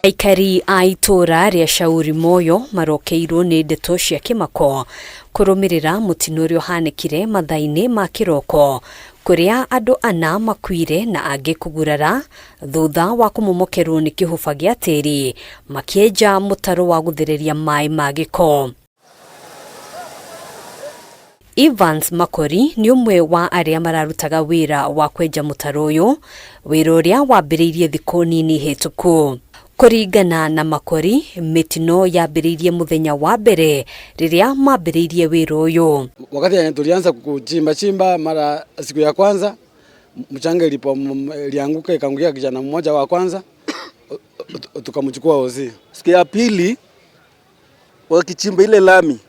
Aikari a itura ria Shauri Moyo marokeirwo ni ndeto cia kimako kurumirira mutino uria uhanikire mathaini ma kiroko kuria andu ana makuire na angi kugurara thutha wa kumumokerwo ni kihufa gia tiri makieja mutaro wa guthereria mai ma giko. Evans Makori ni umwe wa aria mararutaga wira wa kwenja mutaro uyu, wira uria wambiriirie thiku nini hituku. Kuringana na Makori, mitino yambiriirie muthenya wa mbere riria mambiriirie wira uyu. Wakati tulianza kuchimba mara siku ya kwanza mchanga ilianguka ikaangukia kijana mmoja wa kwanza tukamchukua Ozi. Siku ya pili wakichimba ile lami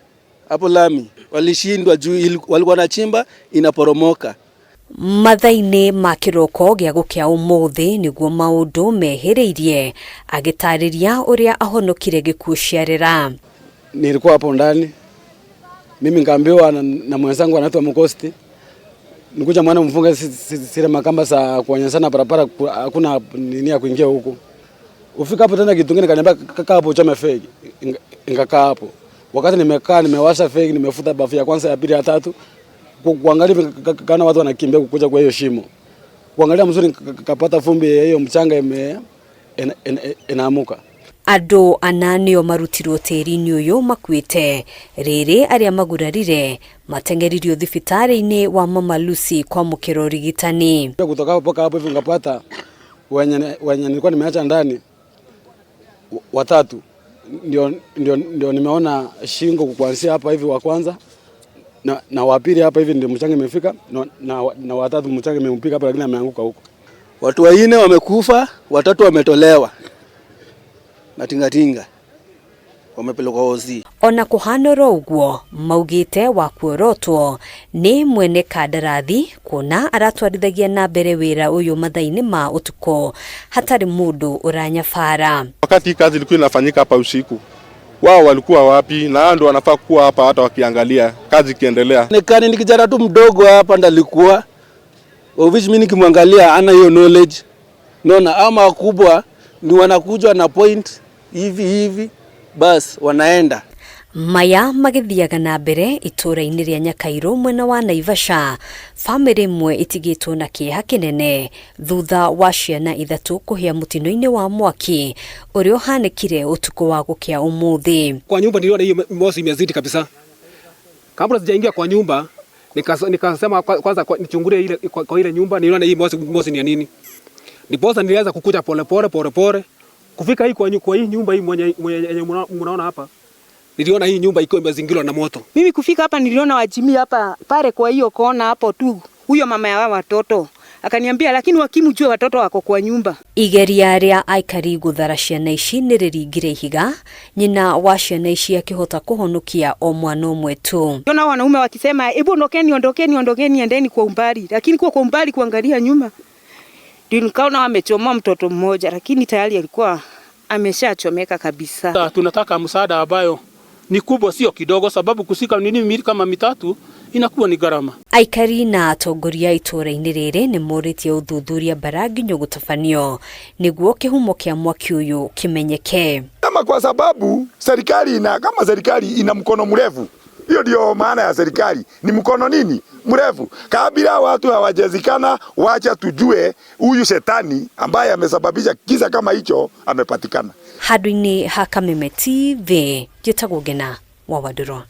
hapo lami walishindwa juu walikuwa na chimba inaporomoka. Mathaini ma kiroko gia gukia umuthi niguo maundu mehiriirie agitariria uria ahonokire gikuo ciarira. Nilikuwa hapo ndani mimi nikaambiwa na mwenzangu anaitwa Mukosti nikuja mwana mfunga sile makamba za kuonyeshana barabara hakuna nini ya kuingia huko. Ufika hapo tena kitu kingine kaniambia kaka hapo chome fegi ngakaa hapo. Wakati nimekaa nimewasha fegi nimefuta bafu ya kwanza ya pili ya tatu kuangalia kana watu wanakimbia kukuja kwa hiyo shimo. Kuangalia mzuri kapata vumbi hiyo mchanga inaamuka. Andu ananio marutirwo tiri-ini uyu makuite riri aria magurarire matengeririo thibitari-ini wa Mama Lucy kwa mukiro rigitani. Kutoka hapo hivi ngapata wenye nilikuwa nimeacha ndani watatu ndio nimeona shingo kuanzia hapa hivi wa kwanza na wa pili hapa hivi ndio mchanga imefika na watatu mchanga imempika hapa lakini ameanguka huko. Watu wanne wamekufa, watatu wametolewa na tingatinga wamepelekwa Ozi. Ona kuhanoro uguo maugite wa kuorotwo ni mwene kandarathi kuna aratwarithagia na mbere wira uyu mathaini ma utuko hatari mundu uranyafara. Wakati kazi ilikuwa inafanyika hapa usiku wao walikuwa wapi na ndio wanafaa kuwa hapa hata wakiangalia kazi ikiendelea. Nikani nikijana tu mdogo hapa ndalikuwa ofisi mimi nikimwangalia ana hiyo knowledge. Naona ama kubwa ni wanakuja na point hivi bas wanaenda. Maya magithiaga na mbere itura-ini ria Nyakairo mwena wa Naivasha, family imwe itigitwo na kieha kinene thutha wa ciana ithatu kuhia mutino-ini wa mwaki uria uhanikire utuko wa gukia umuthi. Kwa nyumba niliona hiyo moshi imezidi kabisa. Kabla sijaingia kwa nyumba nikasema kwanza nichungulie ile kwa ile nyumba niliona hii moshi ni ya nini. Ndiposa nilianza kukuja pole kufika hii kwa hii nyumba hii mwenye mnaona hapa. Niliona hii nyumba iko imezingirwa na moto. Mimi kufika hapa niliona wajimi hapa pale kwa hiyo kona hapo tu. Huyo mama ya watoto akaniambia lakini wakimjue watoto wako kwa nyumba. Igeria ria aikari guthara ciana ici niriringire ihiga nyina wa ciana ici akihota kuhonokia o mwana umwe tu. Nona wanaume wakisema hebu ondokeni endeni kwa umbali, lakini kwa umbali kuangalia nyuma ndio nikaona wamechoma mtoto mmoja lakini tayari alikuwa ameshachomeka kabisa. Tunataka msaada ambayo ni kubwa sio kidogo sababu kusika nini kama mitatu inakuwa ni gharama. Aikari na atongoria itura-ini riri ni moritie uthuthuria baranginyo gutafanio niguo kihumo kia mwaki uyu kimenyeke. Kama kwa sababu serikali ina mkono mrefu. Hiyo ndio maana ya serikali. Ni mkono nini? Mrefu. Kabla watu hawajazikana wacha tujue huyu shetani ambaye amesababisha kisa kama hicho amepatikana. Hadwini ha Kameme TV Gitagwo Ngina wa Waduro.